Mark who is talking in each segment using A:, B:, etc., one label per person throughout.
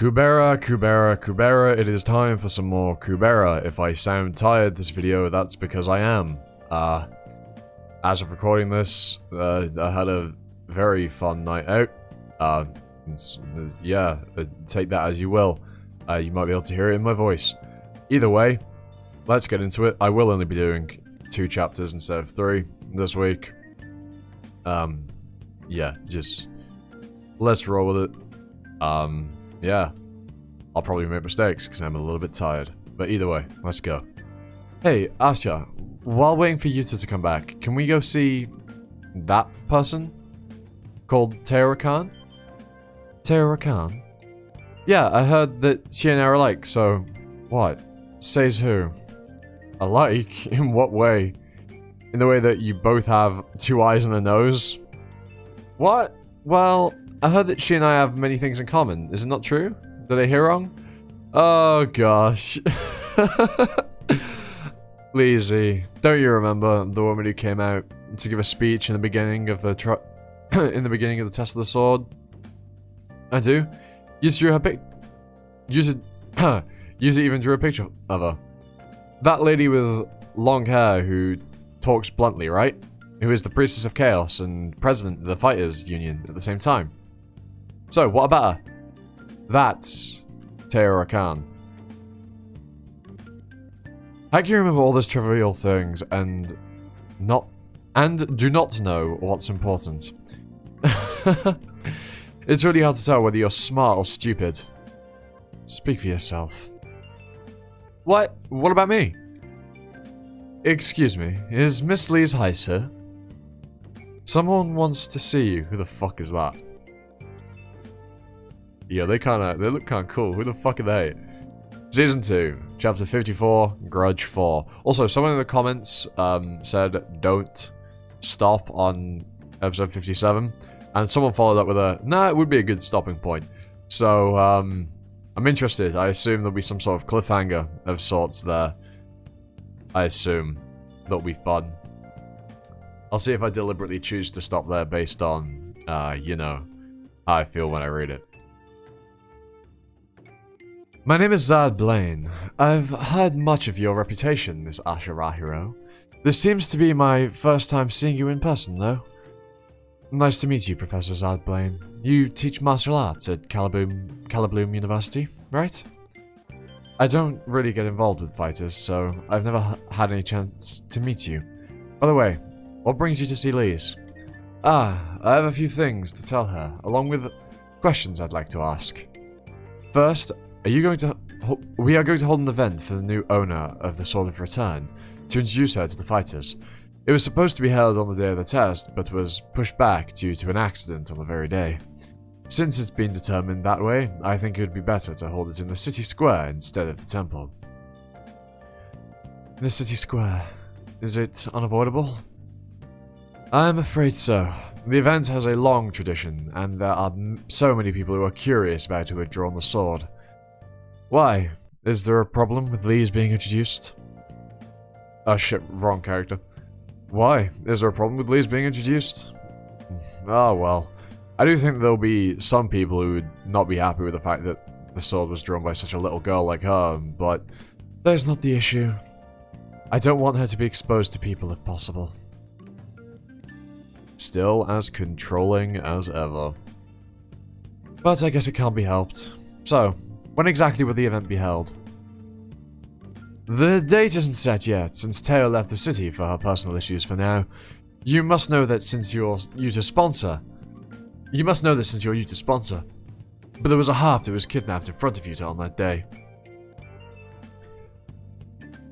A: Kubera, Kubera, Kubera, it is time for some more Kubera. If I sound tired this video, that's because I am. As of recording this, I had a very fun night out. Yeah, take that as you will. You might be able to hear it in my voice. Either way, let's get into it. I will only be doing 2 chapters instead of 3 this week. Yeah, just let's roll with it. Yeah, I'll probably make mistakes because I'm a little bit tired. But either way, let's go. Hey, Asha, while waiting for Yuta to come back, can we go see that person? Called Teorakan? Teorakan? Yeah, I heard that she and I are alike, so... What? Says who? Alike? In what way? In the way that you both have 2 eyes and a nose? What? Well... I heard that she and I have many things in common. Is it not true? Did I hear wrong? Oh gosh. Lizzie, don't you remember the woman who came out to give a speech in the beginning of the test of the sword? I do. Yuta drew her Yuta even drew a picture of her. That lady with long hair who talks bluntly, right? Who is the priestess of chaos and president of the fighters union at the same time. So, what about her? That's Teorakan. How can you remember all those trivial things and do not know what's important? It's really hard to tell whether you're smart or stupid. Speak for yourself. What? What about me? Excuse me, is Miss Lee's high, sir? Someone wants to see you. Who the fuck is that? Yeah, they look kinda cool. Who the fuck are they? Season 2, Chapter 54, Grudge 4. Also, someone in the comments said don't stop on episode 57. And someone followed up with a, nah, it would be a good stopping point. So, I'm interested. I assume there'll be some sort of cliffhanger of sorts there. I assume. That'll be fun. I'll see if I deliberately choose to stop there based on, you know, how I feel when I read it. My name is Zad Blaine. I've heard much of your reputation, Miss Asha Rahiro. This seems to be my first time seeing you in person, though. Nice to meet you, Professor Zad Blaine. You teach martial arts at Calabloom University, right? I don't really get involved with fighters, so I've never had any chance to meet you. By the way, what brings you to see Lise? I have a few things to tell her, along with questions I'd like to ask. First, we are going to hold an event for the new owner of the Sword of Return, to introduce her to the fighters. It was supposed to be held on the day of the test, but was pushed back due to an accident on the very day. Since it's been determined that way, I think it would be better to hold it in the city square instead of the temple. In the city square? Is it unavoidable? I'm afraid so. The event has a long tradition, and there are so many people who are curious about who had drawn the sword. Why? Is there a problem with Lise being introduced? Oh shit, wrong character. Why? Is there a problem with Lise being introduced? Oh well. I do think there'll be some people who would not be happy with the fact that the sword was drawn by such a little girl like her, but that's not the issue. I don't want her to be exposed to people if possible. Still as controlling as ever. But I guess it can't be helped. So, when exactly will the event be held? The date isn't set yet, since Teo left the city for her personal issues for now. You must know that since you're Yuta's sponsor. But there was a half that was kidnapped in front of Yuta on that day.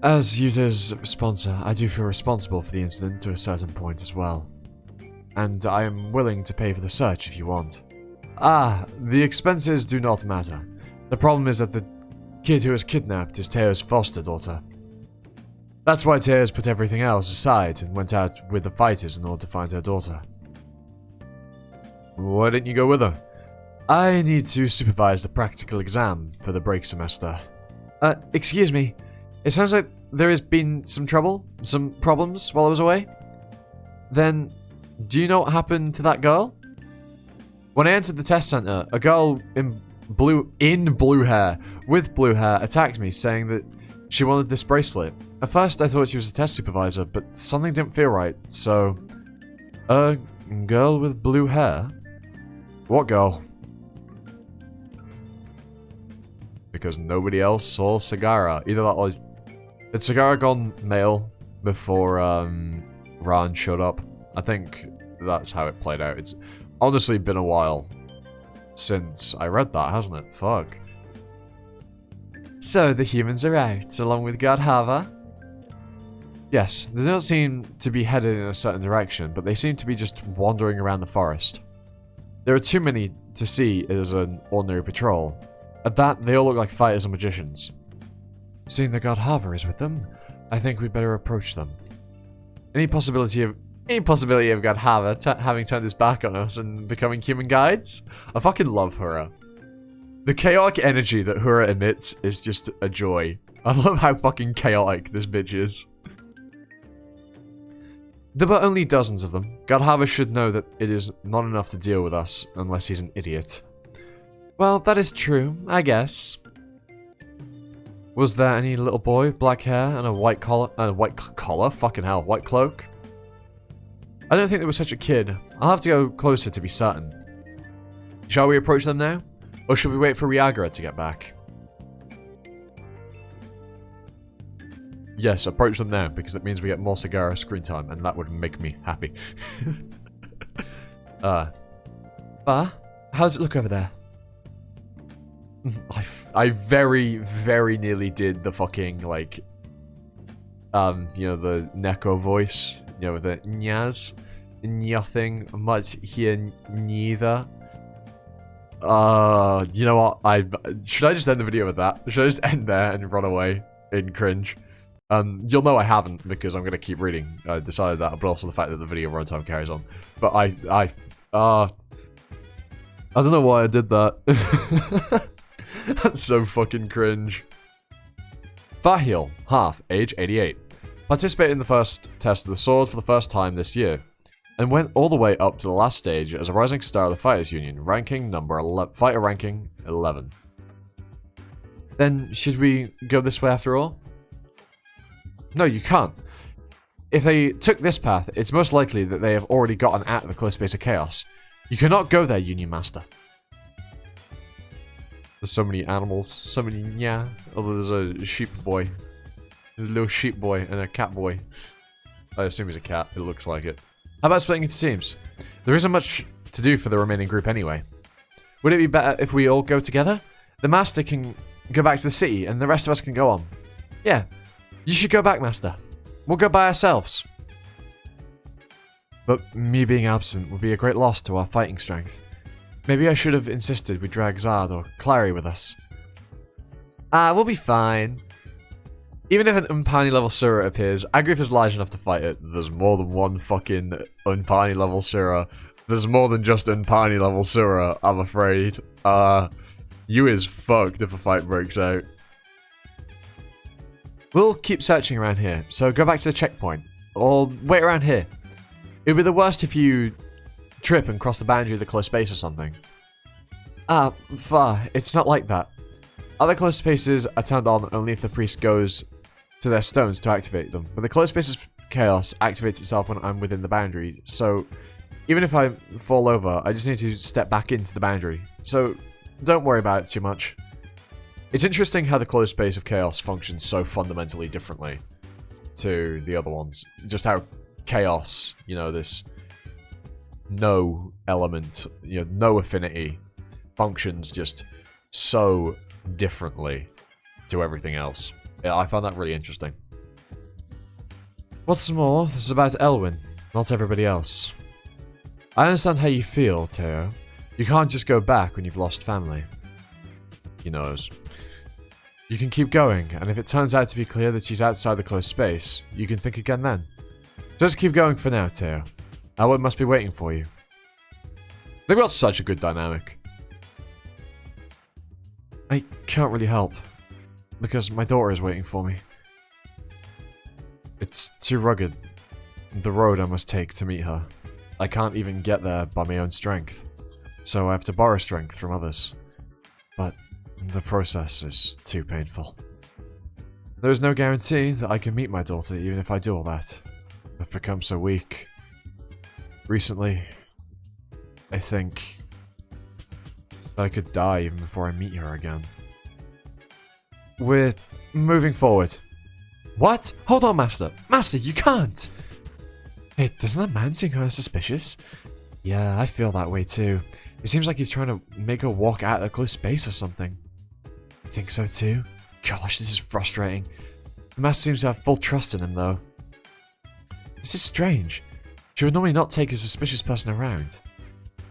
A: As Yuta's sponsor, I do feel responsible for the incident to a certain point as well. And I am willing to pay for the search if you want. The expenses do not matter. The problem is that the kid who was kidnapped is Teo's foster daughter. That's why Teo's put everything else aside and went out with the fighters in order to find her daughter. Why didn't you go with her? I need to supervise the practical exam for the break semester. Excuse me. It sounds like there has been some problems while I was away. Then, do you know what happened to that girl? When I entered the test center, a girl in blue hair, with blue hair, attacked me, saying that she wanted this bracelet. At first, I thought she was a test supervisor, but something didn't feel right, so... A girl with blue hair? What girl? Because nobody else saw Sagara. Either that or... Had Sagara gone male before, Ran showed up? I think that's how it played out. It's honestly been a while since I read that, hasn't it? Fuck. So, the humans are out, along with God Hava? Yes, they don't seem to be headed in a certain direction, but they seem to be just wandering around the forest. There are too many to see as an ordinary patrol. At that, they all look like fighters or magicians. Seeing that God Hava is with them, I think we'd better approach them. Any possibility of God Hava having turned his back on us and becoming human guides? I fucking love Hura. The chaotic energy that Hura emits is just a joy. I love how fucking chaotic this bitch is. There were only dozens of them. God Hava should know that it is not enough to deal with us unless he's an idiot. Well, that is true, I guess. Was there any little boy with black hair and a white collar? Fucking hell, white cloak? I don't think there was such a kid. I'll have to go closer to be certain. Shall we approach them now? Or should we wait for Ryagara to get back? Yes, approach them now, because it means we get more Sagara screen time, and that would make me happy. Bah, how does it look over there? I very, very nearly did the fucking, like, you know, the Neko voice, you know, the nyaz. Nothing much here neither. You know what? Should I just end the video with that? Should I just end there and run away in cringe? You'll know I haven't because I'm gonna keep reading. I decided that, but also the fact that the video runtime carries on. But I don't know why I did that. That's so fucking cringe. Fahil, half, age 88. Participated in the first test of the sword for the first time this year, and went all the way up to the last stage as a rising star of the Fighters Union, ranking number 11, fighter ranking 11. Then, should we go this way after all? No, you can't. If they took this path, it's most likely that they have already gotten at the close space of chaos. You cannot go there, Union Master. There's so many animals, so many nya. Oh, there's a sheep boy. There's a little sheep boy and a cat boy. I assume he's a cat, it looks like it. How about splitting into teams? There isn't much to do for the remaining group anyway. Would it be better if we all go together? The Master can go back to the city and the rest of us can go on. Yeah, you should go back, Master. We'll go by ourselves. But me being absent would be a great loss to our fighting strength. Maybe I should have insisted we drag Zard or Clary with us. We'll be fine. Even if an Unpani level Sura appears, Agrif is large enough to fight it. There's more than one fucking Unpani level Sura. There's more than just Unpani level Sura, I'm afraid. You is fucked if a fight breaks out. We'll keep searching around here, so go back to the checkpoint. Or wait around here. It would be the worst if you trip and cross the boundary of the close space or something. Far. It's not like that. Other close spaces are turned on only if the priest goes to their stones to activate them. But the close space's chaos activates itself when I'm within the boundary. So even if I fall over, I just need to step back into the boundary. So don't worry about it too much. It's interesting how the closed space of chaos functions so fundamentally differently to the other ones. Just how chaos, you know, this no element, you know, no affinity functions just so differently to everything else. Yeah, I found that really interesting. What's more, this is about Elwyn, not everybody else. I understand how you feel, Teo. You can't just go back when you've lost family. He knows. You can keep going, and if it turns out to be clear that she's outside the closed space, you can think again then. Just keep going for now, Teo. Elwyn must be waiting for you. They've got such a good dynamic. I can't really help, because my daughter is waiting for me. It's too rugged, the road I must take to meet her. I can't even get there by my own strength, so I have to borrow strength from others. But The process is too painful. There is no guarantee that I can meet my daughter even if I do all that. I've become so weak. Recently, I think that I could die even before I meet her again. We're moving forward. What? Hold on, Master. Master, you can't! Hey, doesn't that man seem kind of suspicious? Yeah, I feel that way too. It seems like he's trying to make her walk out of close space or something. I think so too. Gosh, this is frustrating. The Master seems to have full trust in him though. This is strange. She would normally not take a suspicious person around.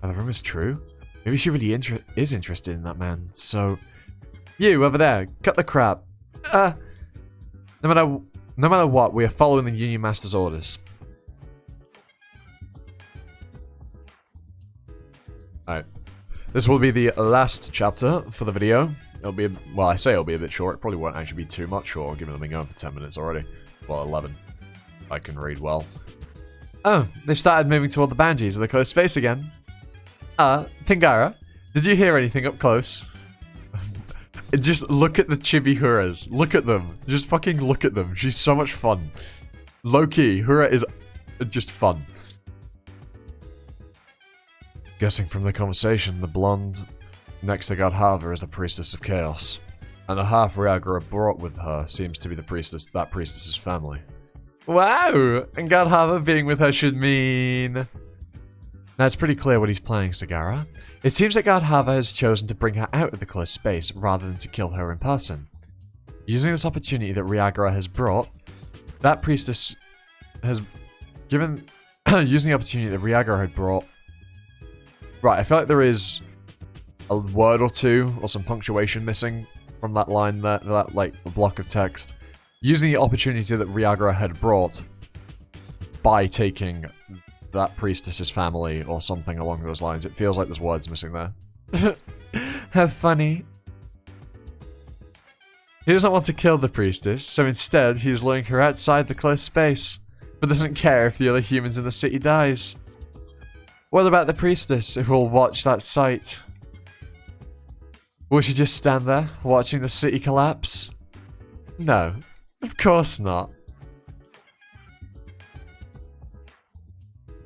A: Are the rumors true? Maybe she really is interested in that man, so... You, over there, cut the crap. No matter what, we are following the Union Master's orders. Alright. This will be the last chapter for the video. It'll be, well, I say it'll be a bit short. It probably won't actually be too much short, given I've been going for 10 minutes already. Well, 11. I can read well. Oh, they've started moving toward the boundaries of the closed space again. Pingara, did you hear anything up close? Just look at the chibi Huras. Look at them. Just fucking look at them. She's so much fun. Low-key, Hura is just fun. Guessing from the conversation, the blonde next to Godhava is the priestess of chaos. And the half Riagara brought with her seems to be the priestess's family. Wow! And Godhava being with her should mean... Now, it's pretty clear what he's planning, Sagara. It seems that Godhava has chosen to bring her out of the closed space rather than to kill her in person. Using this opportunity that Riagara has brought, that priestess has given... using the opportunity that Riagara had brought... Right, I feel like there is a word or two, or some punctuation missing from that line, that like, a block of text. Using the opportunity that Riagara had brought by taking... that priestess's family, or something along those lines. It feels like there's words missing there. How funny. He doesn't want to kill the priestess, so instead he's luring her outside the closed space, but doesn't care if the other humans in the city dies. What about the priestess who will watch that sight? Will she just stand there, watching the city collapse? No, of course not.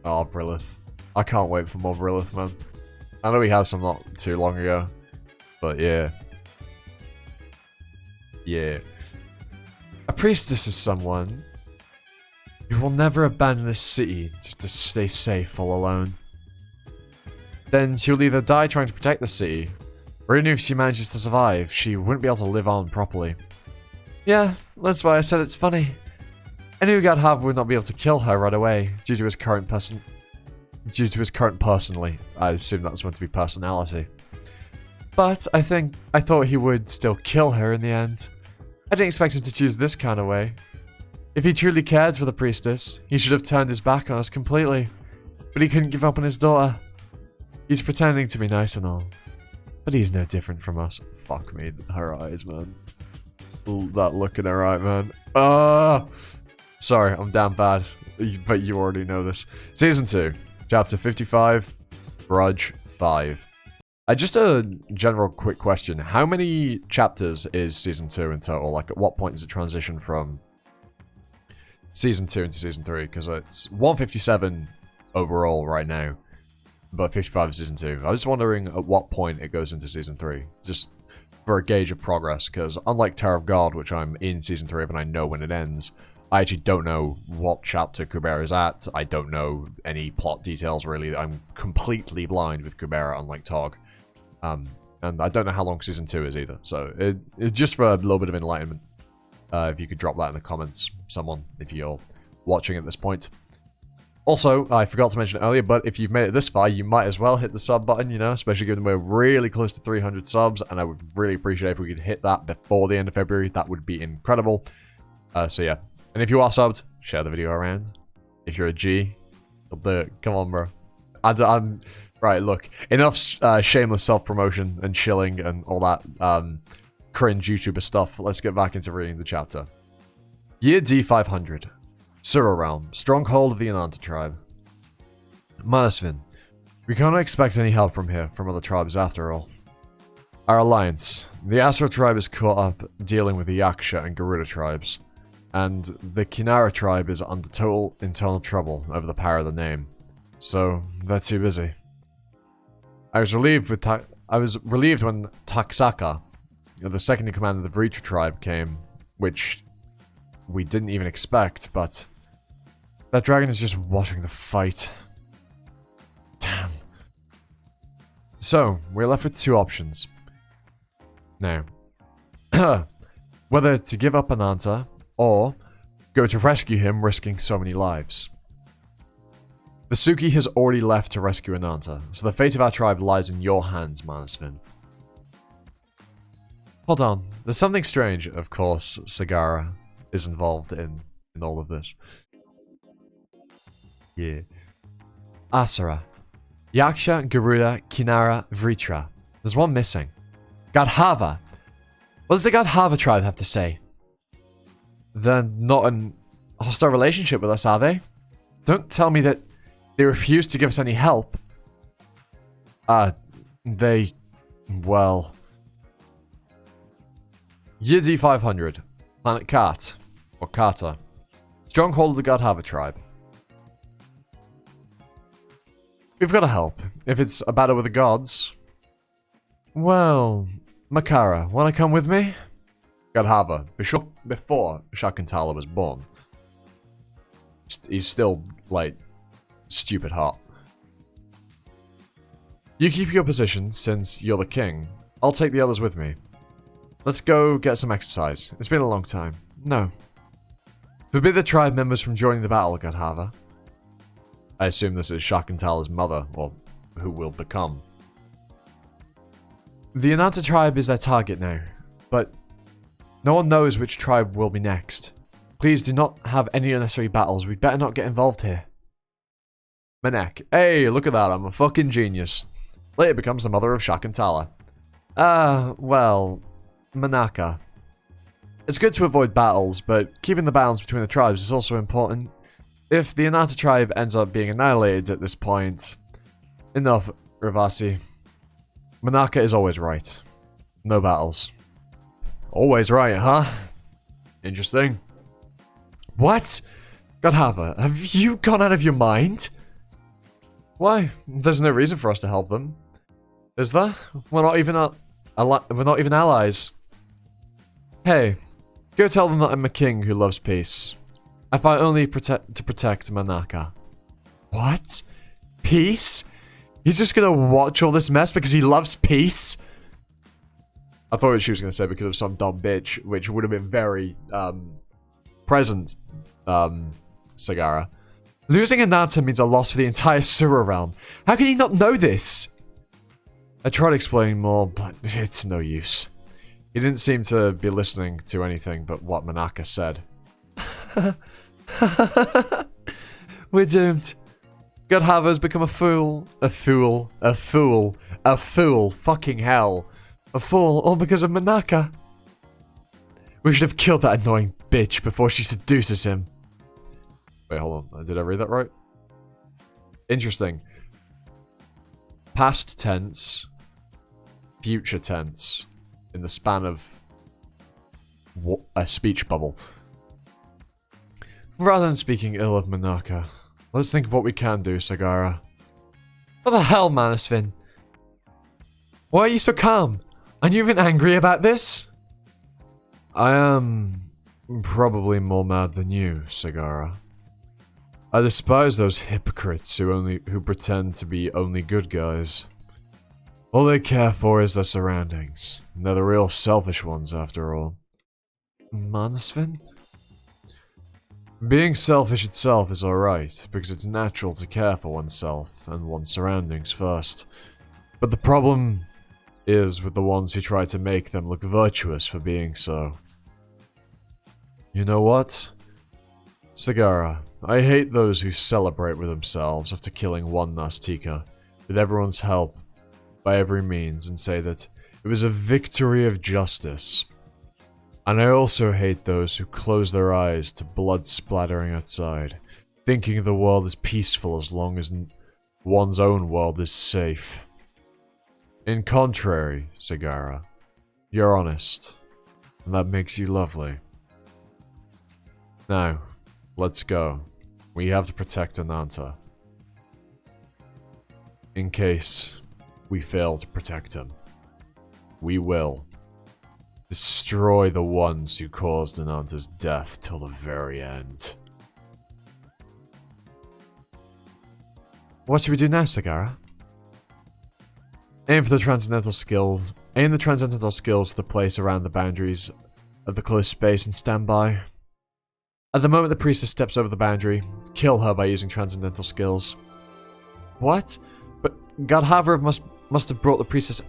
A: Oh, Brilith. I can't wait for more Brilith, man. I know we had some not too long ago. But yeah. Yeah. A priestess is someone who will never abandon this city just to stay safe all alone. Then she'll either die trying to protect the city, or even if she manages to survive, she wouldn't be able to live on properly. Yeah, that's why I said it's funny. I knew Godhava would not be able to kill her right away due to his current personally. I assume that was meant to be personality. But I thought he would still kill her in the end. I didn't expect him to choose this kind of way. If he truly cared for the priestess, he should have turned his back on us completely. But he couldn't give up on his daughter. He's pretending to be nice and all. But he's no different from us. Fuck me, her eyes, man. That look in her eye, man. Sorry, I'm damn bad, but you already know this. Season 2, Chapter 55, Grudge 5. Just a general quick question. How many chapters is Season 2 in total? Like, at what point does it transition from Season 2 into Season 3? Because it's 157 overall right now, but 55 is Season 2. I was just wondering at what point it goes into Season 3. Just for a gauge of progress, because unlike Tower of God, which I'm in Season 3 of and I know when it ends, I actually don't know what chapter Kubera is at. I don't know any plot details, really. I'm completely blind with Kubera, unlike Tog. And I don't know how long Season 2 is either. So, just for a little bit of enlightenment, if you could drop that in the comments, someone, if you're watching at this point. Also, I forgot to mention it earlier, but if you've made it this far, you might as well hit the sub button, you know, especially given we're really close to 300 subs, and I would really appreciate if we could hit that before the end of February. That would be incredible. So yeah. And if you are subbed, share the video around. If you're a G, you'll do it. Come on, bro. I'm right, look. Enough shameless self-promotion and shilling and all that cringe YouTuber stuff. Let's get back into reading the chapter. Year D500. Sura Realm. Stronghold of the Ananta tribe. Manasvin. We cannot expect any help from here, from other tribes after all. Our alliance. The Asura tribe is caught up dealing with the Yaksha and Garuda tribes, and the Kinara tribe is under total internal trouble over the power of the name. So, they're too busy. I was relieved when Taksaka, the second in command of the Vritra tribe, came, which we didn't even expect, but that dragon is just watching the fight. Damn. So, we're left with two options. Now, whether to give up Ananta, or go to rescue him, risking so many lives. Vasuki has already left to rescue Ananta, so the fate of our tribe lies in your hands, Manasvin. Hold on, there's something strange. Of course, Sagara is involved in all of this. Yeah. Asura. Yaksha, Garuda, Kinara, Vritra. There's one missing. Gadhava. What does the Gadhava tribe have to say? They're not in a hostile relationship with us, are they? Don't tell me that they refuse to give us any help. Well... Yidzi 500. Planet Kat. Or Kata. Stronghold of the Gadhava tribe. We've got to help. If it's a battle with the gods... Well... Makara, wanna come with me? Gadhava, before Shakuntala was born. He's still, like, stupid hot. You keep your position, since you're the king. I'll take the others with me. Let's go get some exercise. It's been a long time. No. Forbid the tribe members from joining the battle, Gadhava. I assume this is Shakuntala's mother, or who will become. The Ananta tribe is their target now, but no one knows which tribe will be next. Please do not have any unnecessary battles. We'd better not get involved here. Manek. Hey, look at that. I'm a fucking genius. Later becomes the mother of Shakuntala. Well, Manaka. It's good to avoid battles, but keeping the balance between the tribes is also important. If the Ananta tribe ends up being annihilated at this point... Enough, Ravasi. Manaka is always right. No battles. Always right, huh? Interesting. What? Gadhava, have you gone out of your mind? Why? There's no reason for us to help them. Is there? We're not even allies. Hey, go tell them that I'm a king who loves peace. I fight only to protect Manaka. What? Peace? He's just gonna watch all this mess because he loves peace? I thought she was gonna say because of some dumb bitch, which would have been very, present, Sagara. Losing Ananta means a loss for the entire Sura realm. How can he not know this? I tried explaining more, but it's no use. He didn't seem to be listening to anything but what Manaka said. We're doomed. Gadhava's become a fool. A fool. A fool. A fool. Fucking hell. A fool, all because of Manaka. We should have killed that annoying bitch before she seduces him. Wait, hold on. Did I read that right? Interesting. Past tense. Future tense. In the span of... a speech bubble. Rather than speaking ill of Manaka, let's think of what we can do, Sagara. What the hell, Manasvin? Why are you so calm? Aren't you even angry about this? I am probably more mad than you, Sagara. I despise those hypocrites who pretend to be only good guys. All they care for is their surroundings. They're the real selfish ones, after all. Manasvin? Being selfish itself is alright, because it's natural to care for oneself and one's surroundings first. But the problem is with the ones who try to make them look virtuous for being so. You know what? Sagara, I hate those who celebrate with themselves after killing one Nastika, with everyone's help, by every means, and say that it was a victory of justice. And I also hate those who close their eyes to blood splattering outside, thinking the world is peaceful as long as one's own world is safe. In contrary, Sagara, you're honest, and that makes you lovely. Now, let's go. We have to protect Ananta. In case we fail to protect him, we will destroy the ones who caused Ananta's death till the very end. What should we do now, Sagara? Aim the transcendental skills for the place around the boundaries of the closed space and stand by. At the moment the priestess steps over the boundary, kill her by using transcendental skills. What? But Godhavra must have brought the priestess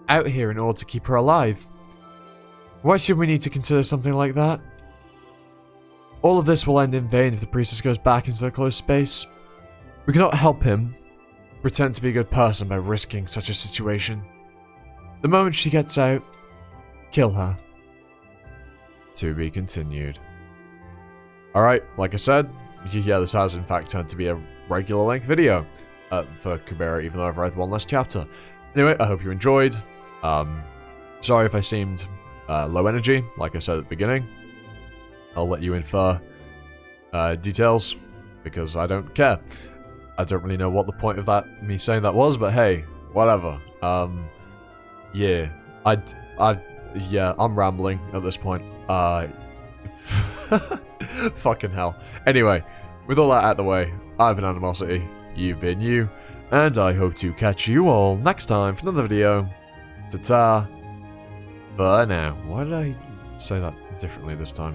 A: out here in order to keep her alive. Why should we need to consider something like that? All of this will end in vain if the priestess goes back into the closed space. We cannot help him pretend to be a good person by risking such a situation. The moment she gets out, kill her. To be continued. Alright, like I said, yeah, this has in fact turned to be a regular length video for Kubera, even though I've read one less chapter. Anyway, I hope you enjoyed. Sorry if I seemed low energy, like I said at the beginning. I'll let you infer details, because I don't care. I don't really know what the point of that, me saying that was, but hey, whatever. Yeah, yeah, I'm rambling at this point. Fucking hell. Anyway, with all that out of the way, I've been Animosity, you've been you, and I hope to catch you all next time for another video. Ta-ta. For now. Why did I say that differently this time?